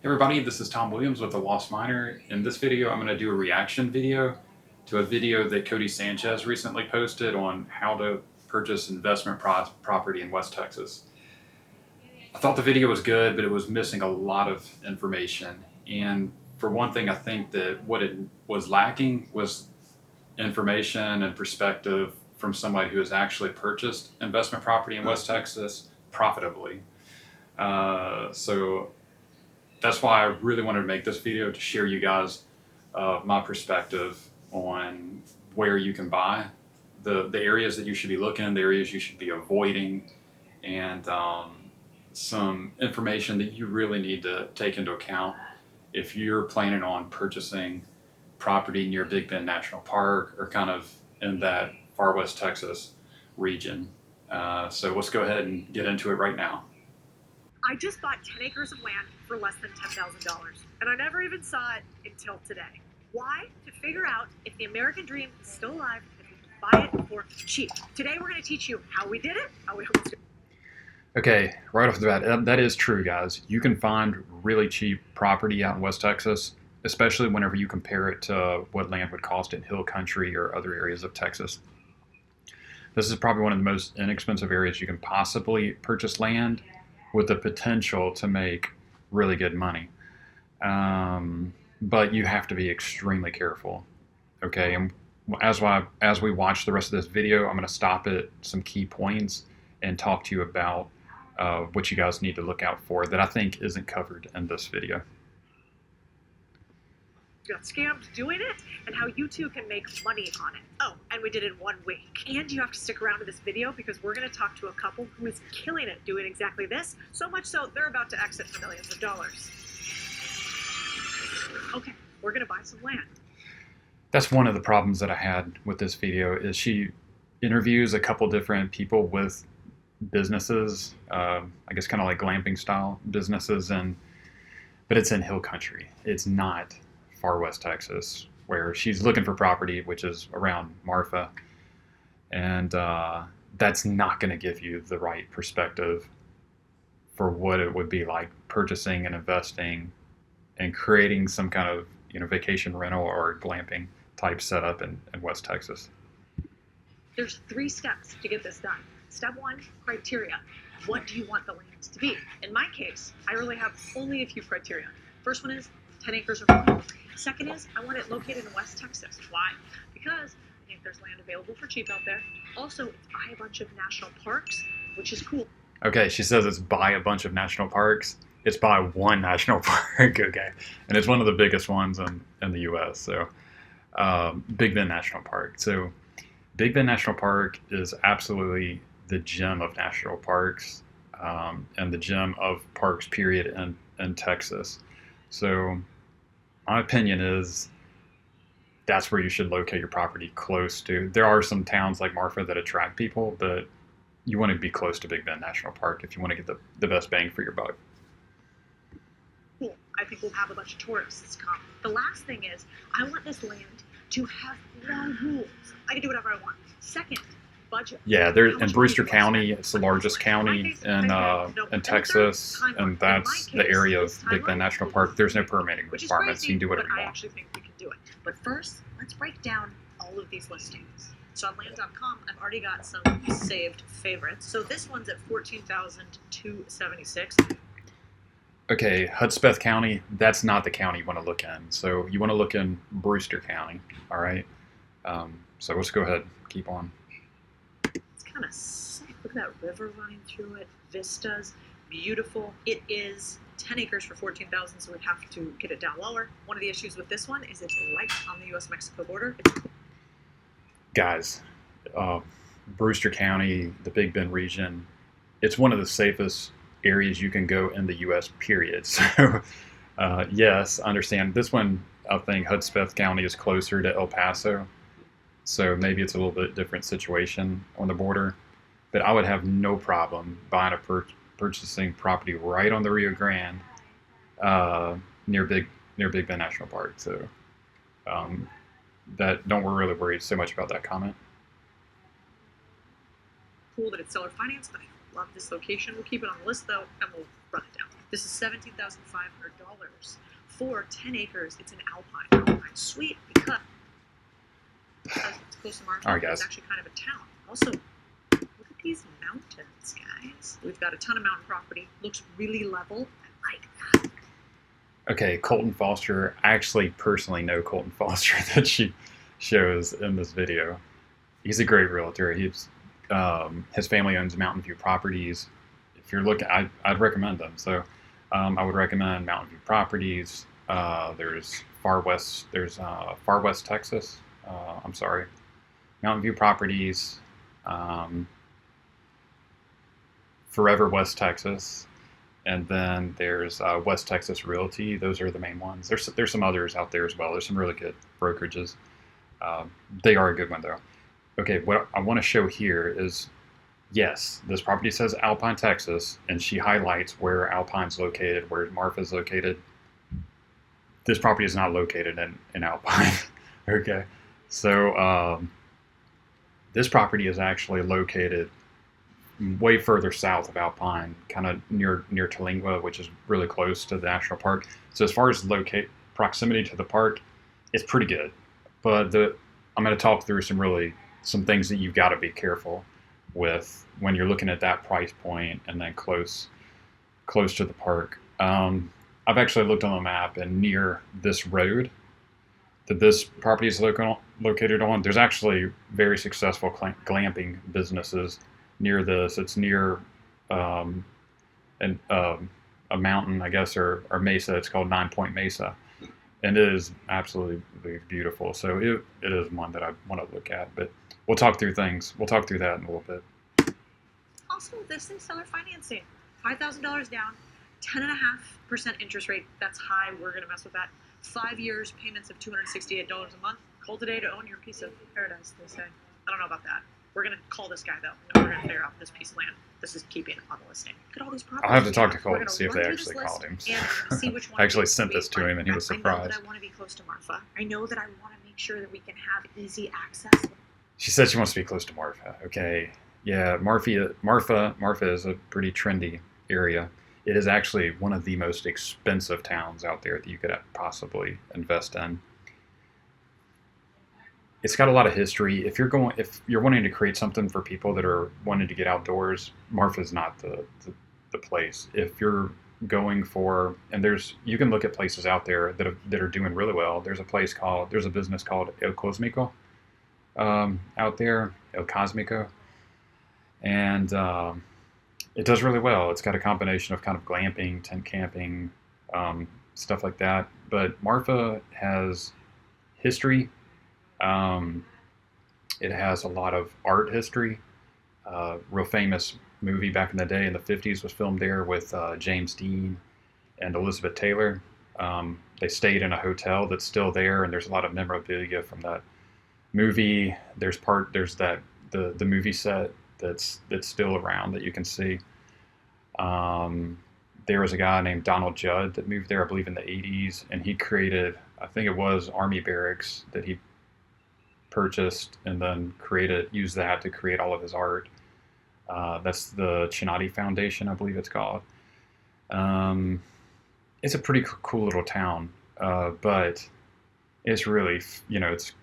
Everybody, this is Tom Williams with The Lost Miner. In this video, I'm going to do a reaction video to a video that Codie Sanchez recently posted on how to purchase investment property in West Texas. I thought the video was good, but it was missing a lot of information. And for one thing, I think that what it was lacking was information and perspective from somebody who has actually purchased investment property in West Texas profitably. So that's why I really wanted to make this video, to share you guys my perspective on where you can buy, the areas that you should be looking, the areas you should be avoiding, and some information that you really need to take into account if you're planning on purchasing property near Big Bend National Park or kind of in that far West Texas region. So let's go ahead and get into it right now. I just bought 10 acres of land for less than $10,000, and I never even saw it until today. Why? To figure out if the American dream is still alive, if you can buy it for cheap. Today we're going to teach you how we did it, how we hope to. Okay, right off the bat, that is true, guys. You can find really cheap property out in West Texas, especially whenever you compare it to what land would cost in hill country or other areas of Texas. This is probably one of the most inexpensive areas you can possibly purchase land, with the potential to make really good money. But you have to be extremely careful. Okay, and as we watch the rest of this video, I'm going to stop at some key points and talk to you about what you guys need to look out for that I think isn't covered in this video. Got scammed doing it, and how you too can make money on it. Oh, and we did it in 1 week. And you have to stick around to this video because we're going to talk to a couple who is killing it doing exactly this, so much so they're about to exit for millions of dollars. Okay, we're going to buy some land. That's one of the problems that I had with this video, is she interviews a couple different people with businesses, I guess kind of like glamping style businesses, but it's in hill country. It's not far West Texas, where she's looking for property, which is around Marfa, and that's not going to give you the right perspective for what it would be like purchasing and investing and creating some kind of vacation rental or glamping type setup in West Texas. There's 3 steps to get this done. Step 1, criteria. What do you want the land to be? In my case, I really have only a few criteria. First one is 10 acres or more. Second is, I want it located in West Texas. Why? Because I think there's land available for cheap out there. Also, it's by a bunch of national parks, which is cool. Okay, she says it's by a bunch of national parks. It's by one national park, okay. And it's one of the biggest ones in the U.S., so Big Bend National Park. So Big Bend National Park is absolutely the gem of national parks, and the gem of parks, period, in Texas. So my opinion is that's where you should locate your property close to. There are some towns like Marfa that attract people, but you want to be close to Big Bend National Park if you want to get the best bang for your buck. Cool. I think we'll have a bunch of tourists come. The last thing is, I want this land to have no rules. I can do whatever I want. Second, budget. Yeah, they're in Brewster County. It's the largest county in Texas, and that's the area of Big Bend National Park. There's no permitting requirements. You can do whatever you want. I actually think we can do it. But first, let's break down all of these listings. So on land.com, I've already got some saved favorites. So this one's at $14,276. Okay, Hudspeth County, that's not the county you want to look in. So you want to look in Brewster County, all right? So let's go ahead, keep on. It's kind of sick. Look at that river running through it. Vistas, beautiful. It is 10 acres for $14,000, so we'd have to get it down lower. One of the issues with this one is it's right on the U.S.-Mexico border. Guys, Brewster County, the Big Bend region, it's one of the safest areas you can go in the U.S., period. So, yes, I understand. This one, I think Hudspeth County is closer to El Paso, so maybe it's a little bit different situation on the border. But I would have no problem buying purchasing property right on the Rio Grande, near Big Bend National Park. So, don't really worry so much about that comment. Cool that it's seller financed, but I love this location. We'll keep it on the list though, and we'll run it down. This is $17,500 for 10 acres. It's an alpine. Sweet, because it's close to Marfa. All right, guys. It's actually kind of a town. Also, look at these mountains, guys. We've got a ton of mountain property. Looks really level. I like that. Okay, Colton Foster. I actually personally know Colton Foster that she shows in this video. He's a great realtor. His family owns Mountain View Properties. If you're looking, I'd recommend them. So I would recommend Mountain View Properties. There's Far West Texas. I'm sorry, Mountain View Properties. Forever West Texas. And then there's West Texas Realty. Those are the main ones. There's some others out there as well. There's some really good brokerages. They are a good one though. Okay, what I want to show here is, yes, this property says Alpine, Texas, and she highlights where Alpine's located, where Marfa's located. This property is not located in Alpine. Okay, so this property is actually located way further south of Alpine, kind of near Terlingua, which is really close to the national park. So as far as proximity to the park, it's pretty good. But I'm going to talk through some things that you've got to be careful with when you're looking at that price point and then close to the park. I've actually looked on the map, and near this road that this property is located on, there's actually very successful glamping businesses near this. It's near a mountain, I guess, or mesa. It's called 9 Point Mesa, and it is absolutely beautiful. So it is one that I want to look at, but we'll talk through things. We'll talk through that in a little bit. Also, this is seller financing. $5,000 down, 10.5% interest rate. That's high. We're going to mess with that. 5 years, payments of $268 a month. Call today to own your piece of paradise, they say. I don't know about that. We're going to call this guy, though, and we're going to figure out this piece of land. This is keeping on the listing. Look at all these properties. I'll have to talk to Colton and see if they actually called him. And see which one I actually sent this to him, and he was surprised. I know that I want to be close to Marfa. I know that I want to make sure that we can have easy access. She said she wants to be close to Marfa. Okay. Yeah, Marfa is a pretty trendy area. It is actually one of the most expensive towns out there that you could possibly invest in. It's got a lot of history. If you're wanting to create something for people that are wanting to get outdoors, Marfa is not the place. If you're going for, and you can look at places out there that are doing really well. There's a business called El Cosmico out there, El Cosmico, and it does really well. It's got a combination of kind of glamping, tent camping, stuff like that. But Marfa has history. It has a lot of art history. Real famous movie back in the day in the 50s was filmed there with James Dean and Elizabeth Taylor. They stayed in a hotel that's still there, and there's a lot of memorabilia from that movie. There's the movie set that's still around that you can see. There was a guy named Donald Judd that moved there, I believe, in the 80s, and he created, I think it was army barracks that he purchased and then used that to create all of his art. That's the Chinati Foundation, I believe it's called. It's a pretty cool little town, but it's really, it's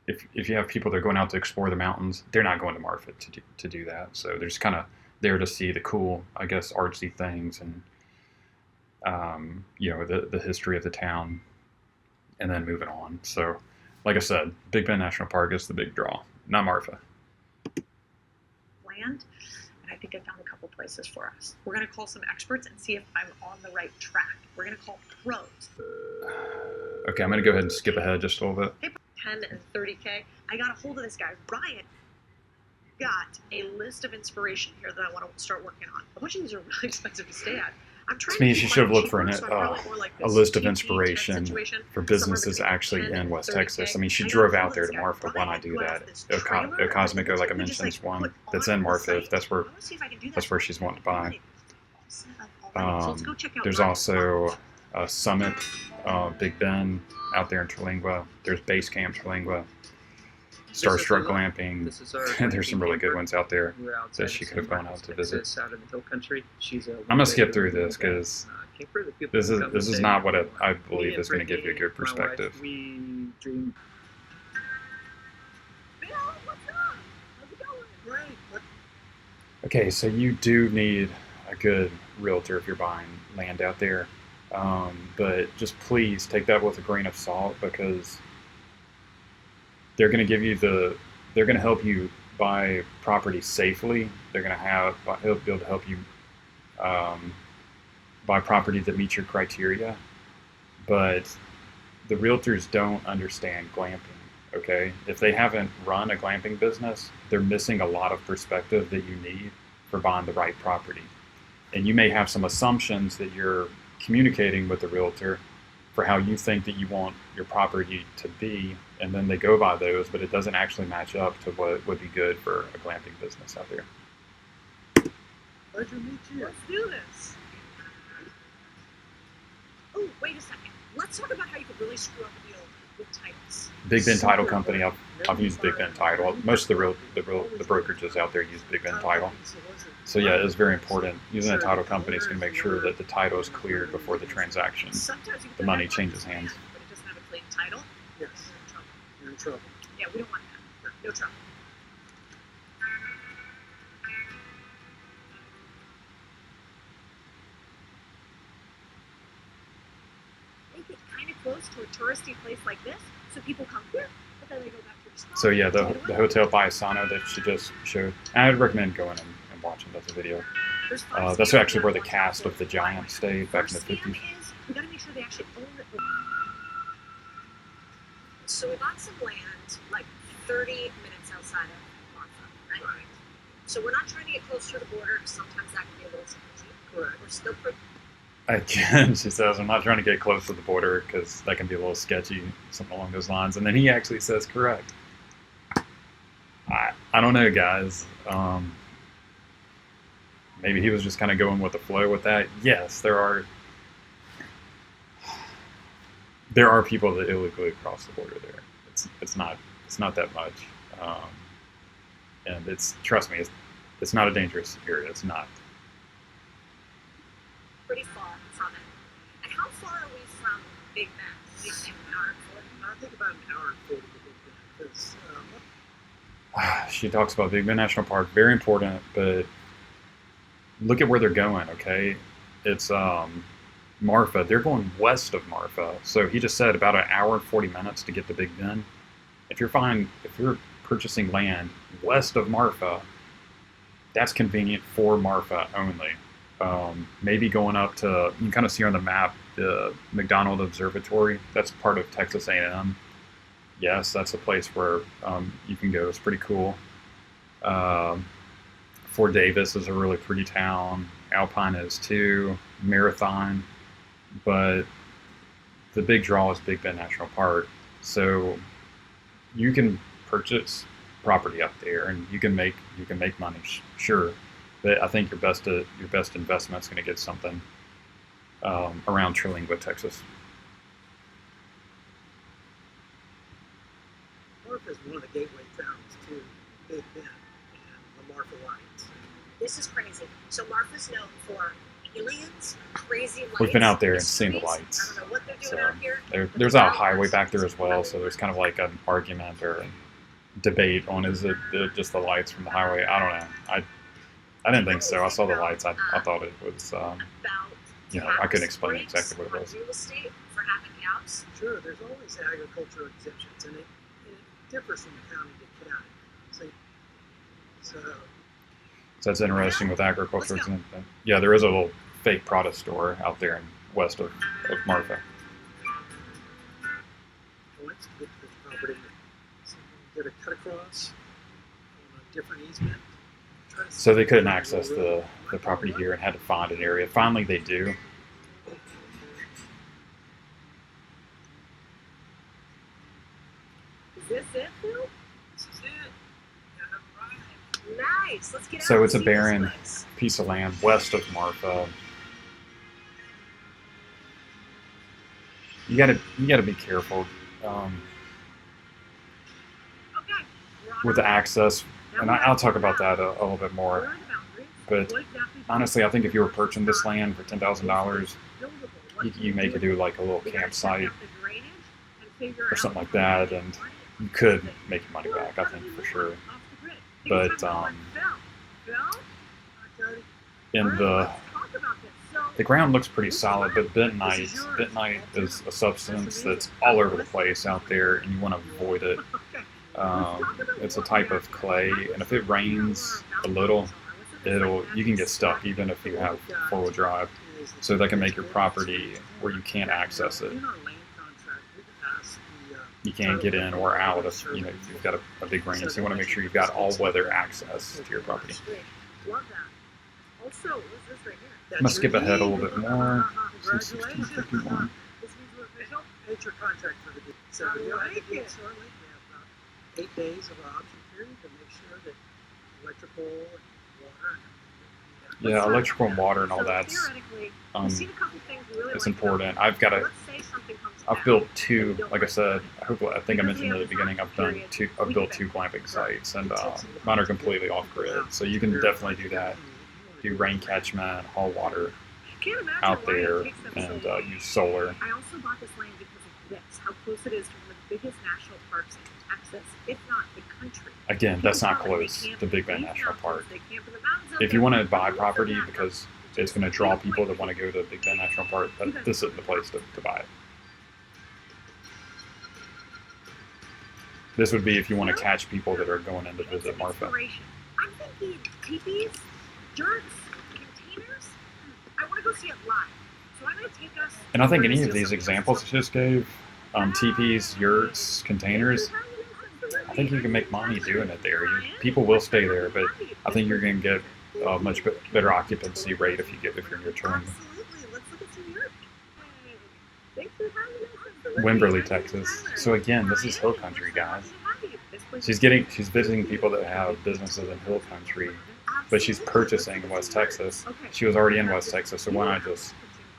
if you have people that are going out to explore the mountains, they're not going to Marfa to do that. So they're just kind of there to see the cool, I guess, artsy things and the history of the town, and then moving on. So, like I said, Big Bend National Park is the big draw, not Marfa. Land, and I think I found a couple places for us. We're going to call some experts and see if I'm on the right track. We're going to call pros. Okay, I'm going to go ahead and skip ahead just a little bit. Hey, 10 and 30K. I got a hold of this guy, Ryan. Got a list of inspiration here that I want to start working on. A bunch of these are really expensive to stay at. I'm trying to me, to she should have looked for a list of inspiration for businesses actually in West Texas. I mean, she drove out there to Marfa. Why not do that? El Cosmico, like I mentioned, is one that's in Marfa. If that's where she's wanting to buy. There's also Summit, Big Bend out there in Terlingua. There's Base Camp Terlingua. Starstruck Glamping. This is our There's some really good camper. ones out there We're outside that she of could have San gone Marcos, out to visit. Texas, out in the hill country. She's a I'm gonna skip through this because camper that people this can come is and stay. not what I Me believe and is going to give you a Brittany, good my wife, perspective. we dream. Bill, what's up? How's it going? Great. Okay, so you do need a good realtor if you're buying land out there, but just please take that with a grain of salt because they're going to give you they're going to help you buy property safely. They're going to be able to help you buy property that meets your criteria, but the realtors don't understand glamping. Okay, if they haven't run a glamping business, they're missing a lot of perspective that you need for buying the right property. And you may have some assumptions that you're communicating with the realtor for how you think that you want your property to be, and then they go by those, but it doesn't actually match up to what would be good for a glamping business out there. Pleasure to meet you. Let's do this. Oh, wait a second. Let's talk about how you could really screw up a deal with titles. Big Ben Title Company. I've used Big Ben Title. Most of the brokerages out there use Big Ben Title. So yeah, it's very important. Using a title company is going to make sure that the title is cleared before the transaction. Sometimes you The money changes hands. but it doesn't have a clean title. Yes. You're in trouble. You're in trouble. Yeah, we don't want that. No trouble. Make it kind of close to a touristy place like this, so people come here, but then they go back to their spot. So yeah, the Hotel Paisano that she just showed, I'd recommend going and watching that video. That's actually where the cast of the Giants stayed back in the 50s. We gotta make sure they actually own it. So we bought some land like 30 minutes outside of Marfa, right? So we're not trying to get closer to the border. Sometimes that can be a little sketchy. Correct. We're still pretty. Again, she says, I'm not trying to get close to the border because that can be a little sketchy, something along those lines. And then he actually says correct. I don't know, guys. Maybe he was just kind of going with the flow with that. Yes, there are people that illegally cross the border there. It's not that much, and trust me, it's not a dangerous area. It's not. Pretty far from it. And how far are we from Big Ben? Do you think an hour and 40? I think about an hour and 40 to Big Ben because She talks about Big Ben National Park, very important, but look at where they're going, okay? It's Marfa. They're going west of Marfa. So he just said about an hour and 40 minutes to get to Big Ben. If you're purchasing land west of Marfa, that's convenient for Marfa only. Maybe going up to, you can kind of see on the map, the McDonald Observatory. That's part of Texas A&M. Yes, that's a place where you can go. It's pretty cool. Fort Davis is a really pretty town. Alpine is too. Marathon. But the big draw is Big Ben National Park. So you can purchase property up there and you can make money, sure. But I think your best investment is going to get something around Trilingwood, Texas. Marfa is one of the gateway towns to Big Ben and the Marfa Lights. This is crazy. So Marfa's known for aliens, crazy lights. We've been out there and seen the mysteries. lights. I don't know what they're doing So out here. but there's the a ground highway works. back there as well. So there's kind of like an argument or a debate on is it just the lights from the highway? I don't know. I didn't think so. I saw the lights. I thought it was, About I couldn't explain tax exactly what it on was. real estate for having cows. Sure, there's always agricultural exemptions, and it differs from county to county. So So that's interesting with agriculture. Yeah, there is a little fake product store out there in west of Marfa. once to get to this property, so you get a cut across on a different easement. Try to So they see couldn't the access road. the property here and had to find an area. Finally, they do. Is this it, Phil? This is it. Yeah, right. Nice. Let's get out. So and it's a see this barren place. piece of land west of Marfa. You gotta be careful. Okay. with the access, and I'll talk about that a little bit more. But honestly, I think if you were purchasing this land for $10,000, you may could do like a little campsite or something like that, and you could make your money back, I think, for sure. But in the ground looks pretty solid, but bentonite is a substance that's all over the place out there, and you want to avoid it. It's a type of clay, and if it rains a little, you can get stuck even if you have four-wheel drive. So that can make your property where you can't access it. You can't get in or out if you've got a big rain. So you want to make sure you've got all weather access to your property. I'm gonna skip ahead a little bit more. 1651. It's your contract for the deed. So if you have to get started, you have 8 days of an option period to make sure that electrical and water. Yeah, electrical and water and all that's it's important. I've built two, like I said, I think I mentioned at the beginning, I've built two glamping sites, and mine are completely off grid. So you can definitely do that. Do rain catchment, haul water out there, and use solar. I also bought this land because of this, how close it is to one of the biggest national parks in Texas, if not the country. Again, that's not close to Big Bend National Park. If you want to buy property because it's going to draw people that want to go to Big Bend National Park, this isn't the place to buy it. This would be if you want to catch people that are going in to visit Marfa. I'm thinking teepees, yurts, containers. I want to go see it live. So I'm going to take us. And I think any of these examples I just gave, teepees, yurts, containers, I think you can make money doing it there. People will stay there, but I think you're going to get a much better occupancy rate if you're in your term. Absolutely. Let's look at some yurts. Thanks for having us. Wimberley, Texas. So again, this is hill country, guys. She's visiting people that have businesses in hill country, but she's purchasing in West Texas. She was already in West Texas, so why not just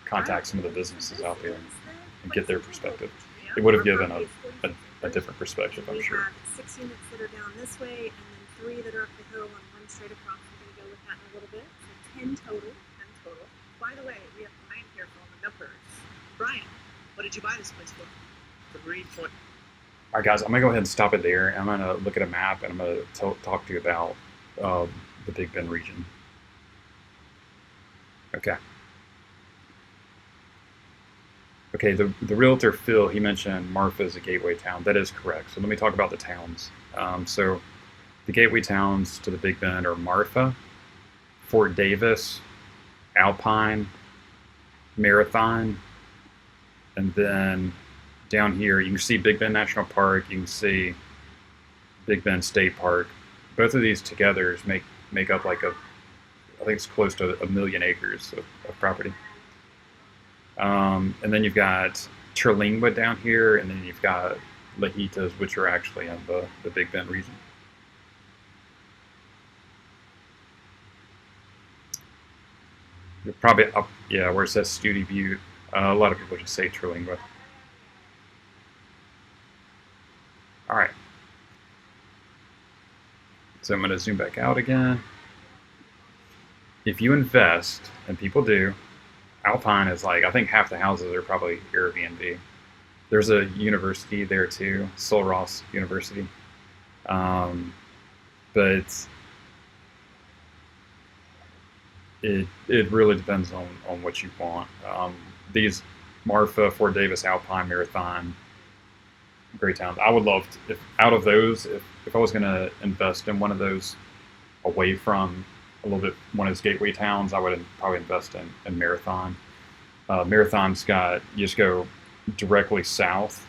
contact some of the businesses out there and get their perspective? It would have given a different perspective, I'm sure. We have 6 units that are down this way, and then 3 that are up the hill and 1 straight across. We're going to go with that in a little bit. So 10 total. 10 total. By the way, we have Brian here for all the numbers. Brian, what did you buy this place for? 320. All right, guys, I'm going to go ahead and stop it there. I'm going to look at a map, and I'm going to talk to you about the Big Bend region. Okay. Okay, the realtor, Phil, he mentioned Marfa is a gateway town. That is correct. So let me talk about the towns. So the gateway towns to the Big Bend are Marfa, Fort Davis, Alpine, Marathon, and then down here you can see Big Bend National Park, you can see Big Bend State Park. Both of these together make up like I think it's close to 1 million acres of property. And then you've got Terlingwood down here, and then you've got Lajitas, which are actually in the Big Bend region. You're probably up, yeah, where it says Studi Butte. A lot of people just say Terlingwood. All right. So I'm going to zoom back out again. If you invest, and people do, Alpine is like, I think half the houses are probably Airbnb. There's a university there too, Sul Ross University. But it really depends on what you want. These Marfa, Fort Davis, Alpine, Marathon, great towns. I would love to, if out of those, if I was going to invest in one of those away from a little bit one of those gateway towns, I would probably invest in Marathon. Marathon's got, you just go directly south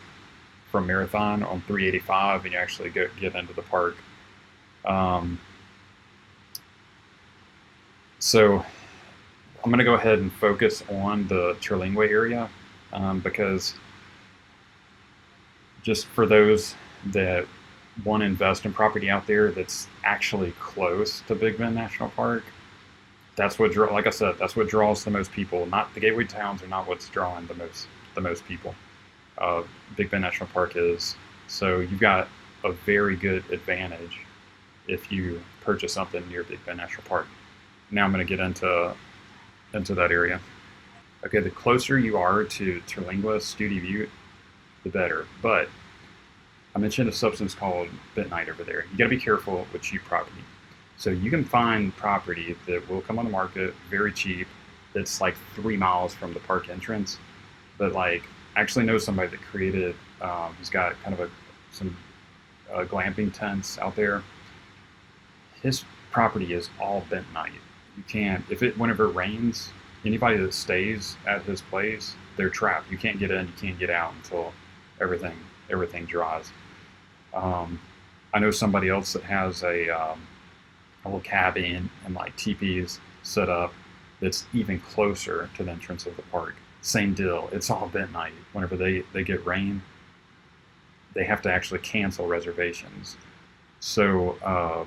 from Marathon on 385 and you actually get into the park. So I'm going to go ahead and focus on the Terlingwood area because just for those that want to invest in property out there that's actually close to Big Bend National Park, that's what like I said, that's what draws the most people. Not the gateway towns are not what's drawing the most people. Big Bend National Park is. So you've got a very good advantage if you purchase something near Big Bend National Park. Now I'm going to get into that area. Okay, the closer you are to Terlingua, Studi Butte, the better. But I mentioned a substance called bentonite over there. You got to be careful with cheap property. So you can find property that will come on the market very cheap. That's like 3 miles from the park entrance. But like, I actually know somebody that created. He's got kind of some glamping tents out there. His property is all bentonite. You can't whenever it rains. Anybody that stays at his place, they're trapped. You can't get in, you can't get out until everything dries. I know somebody else that has a little cabin and like teepees set up that's even closer to the entrance of the park. Same deal. It's all bentonite. Whenever they get rain, they have to actually cancel reservations. So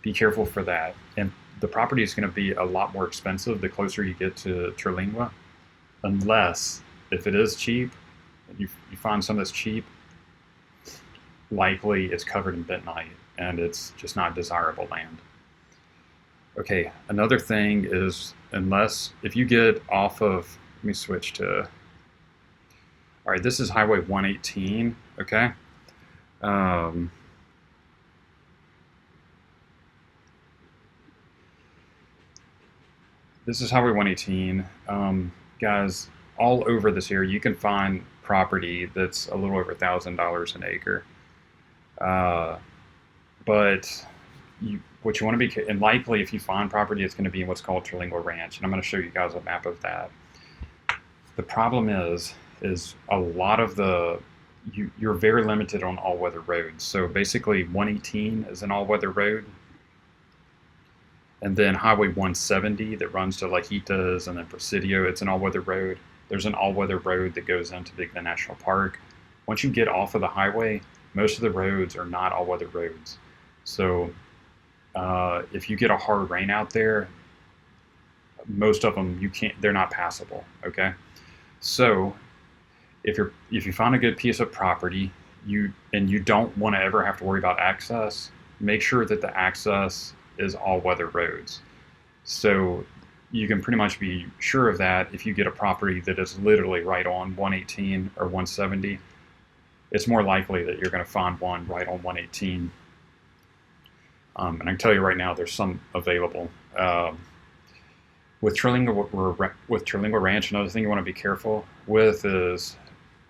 be careful for that. And the property is going to be a lot more expensive the closer you get to Terlingua, unless if it is cheap, you find some that's cheap, likely it's covered in bentonite and it's just not desirable land. Okay, another thing is if you get off of, let me switch to, all right, this is Highway 118, okay? This is Highway 118. Guys, all over this area, you can find property that's a little over $1,000 an acre. But what you want to be, and likely if you find property, it's going to be in what's called Terlingua Ranch. And I'm going to show you guys a map of that. The problem is a lot of you're very limited on all-weather roads. So basically 118 is an all-weather road. And then Highway 170 that runs to Lajitas and then Presidio, it's an all-weather road. There's an all-weather road that goes into Big Bend National Park. Once you get off of the highway, most of the roads are not all-weather roads. So if you get a hard rain out there, most of them they're not passable. Okay, so if you find a good piece of property, you don't want to ever have to worry about access, make sure that the access is all-weather roads. So you can pretty much be sure of that if you get a property that is literally right on 118 or 170. It's more likely that you're going to find one right on 118. And I can tell you right now, there's some available. With Terlingua Ranch, another thing you want to be careful with is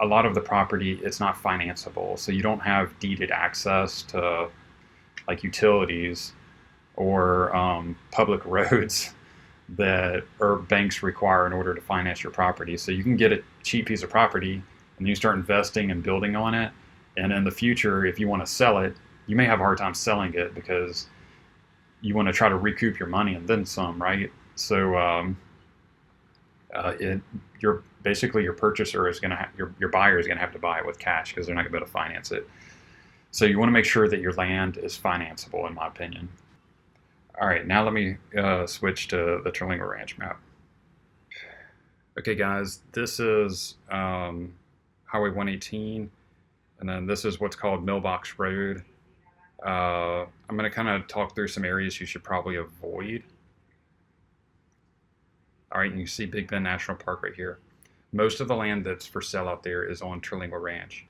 a lot of the property, it's not financeable. So you don't have deeded access to like utilities or public roads that banks require in order to finance your property. So you can get a cheap piece of property and you start investing and building on it. And in the future, if you want to sell it, you may have a hard time selling it because you want to try to recoup your money and then some, right? So your purchaser is going to your buyer is going to have to buy it with cash because they're not going to be able to finance it. So you want to make sure that your land is financeable, in my opinion. All right, now let me switch to the Terlingua Ranch map. Okay, guys, this is Highway 118, and then this is what's called Millbox Road. I'm going to kind of talk through some areas you should probably avoid. All right, you can see Big Bend National Park right here. Most of the land that's for sale out there is on Terlingua Ranch.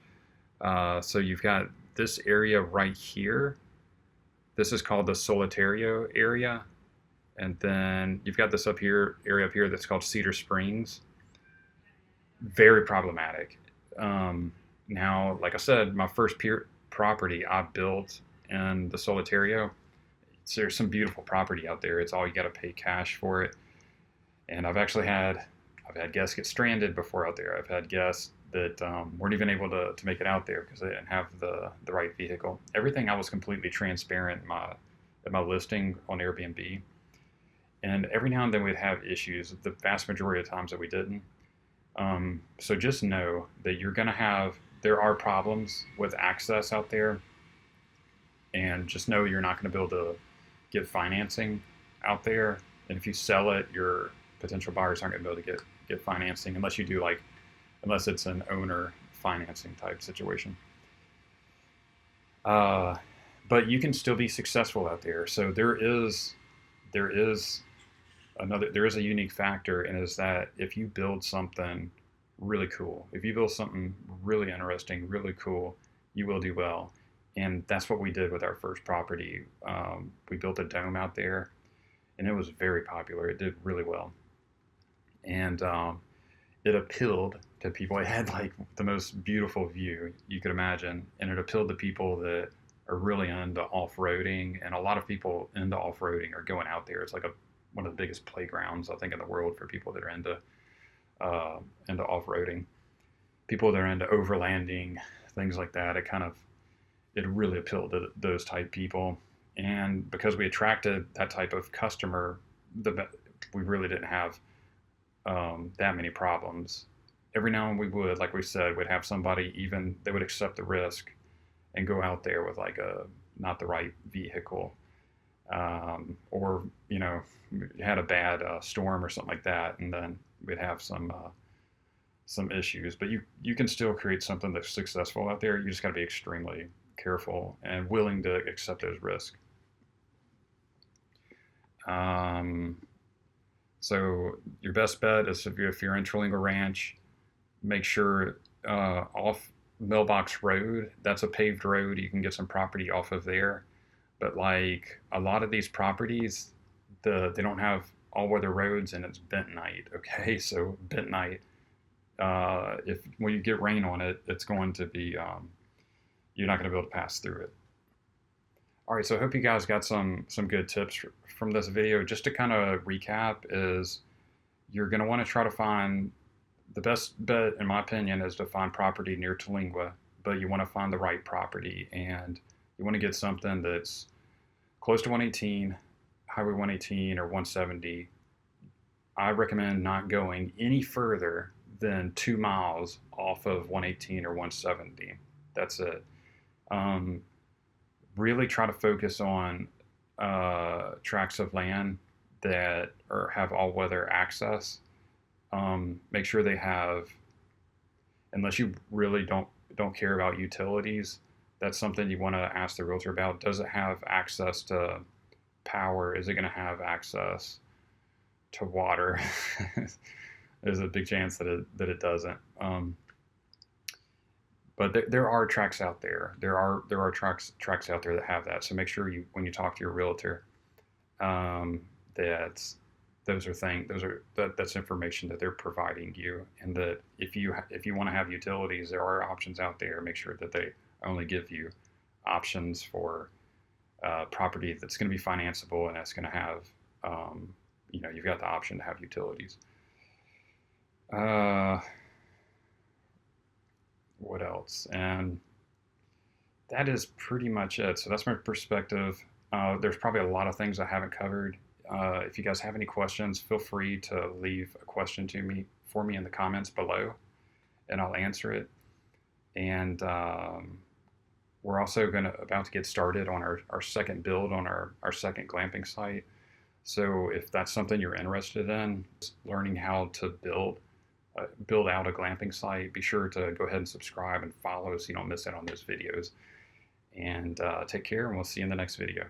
So you've got this area right here. This is called the Solitario area. And then you've got this area up here that's called Cedar Springs. Very problematic. Now, like I said, my first property I built in the Solitario. So there's some beautiful property out there. It's all you got to pay cash for it. And I've had guests get stranded before out there. I've had guests that weren't even able to make it out there because they didn't have the right vehicle. Everything I was completely transparent in my listing on Airbnb. And every now and then we'd have issues. The vast majority of times that we didn't. So just know that there are problems with access out there. And just know you're not going to be able to get financing out there. And if you sell it, your potential buyers aren't going to be able to get financing unless it's an owner financing type situation. But you can still be successful out there. So there is there is a unique factor, and is that if you build something really cool, if you build something really interesting, really cool, you will do well. And that's what we did with our first property. We built a dome out there, and it was very popular. It did really well, and it appealed to people. It had like the most beautiful view you could imagine, and it appealed to people that are really into off-roading. And a lot of people into off-roading are going out there. It's like one of the biggest playgrounds I think in the world for people that are into off-roading. People that are into overlanding, things like that. It really appealed to those type people. And because we attracted that type of customer, we really didn't have that many problems. Every now and we would, like we said, we'd have somebody, even they would accept the risk and go out there with like a not the right vehicle, or had a bad storm or something like that, and then we'd have some issues. But you can still create something that's successful out there. You just got to be extremely careful and willing to accept those risks. So your best bet is if you're in Terlingo Ranch, make sure off Mailbox Road, that's a paved road. You can get some property off of there. But like a lot of these properties, they don't have all-weather roads, and it's bentonite. Okay, so bentonite, if when you get rain on it, it's going to be you're not going to be able to pass through it. All right, so I hope you guys got some good tips from this video. Just to kind of recap, is you're going to want to try to find the best bet, in my opinion, is to find property near Terlingua, but you want to find the right property, and you want to get something that's close to 118, Highway 118 or 170. I recommend not going any further than 2 miles off of 118 or 170. That's it. Really try to focus on tracts of land that have all-weather access. Make sure they have, unless you really don't care about utilities, that's something you want to ask the realtor about. Does it have access to power? Is it going to have access to water? There's a big chance that it doesn't. But there are tracts out there. There are tracts out there that have that. So make sure when you talk to your realtor, that that's information that they're providing you, and that if you want to have utilities, there are options out there. Make sure that they only give you options for property that's going to be financeable, and that's going to have you've got the option to have utilities. What else? And that is pretty much it. So that's my perspective. There's probably a lot of things I haven't covered. If you guys have any questions, feel free to leave a question for me in the comments below, and I'll answer it. And we're also about to get started on our second build on our second glamping site. So if that's something you're interested in, learning how to build out a glamping site, be sure to go ahead and subscribe and follow so you don't miss out on those videos. And take care, and we'll see you in the next video.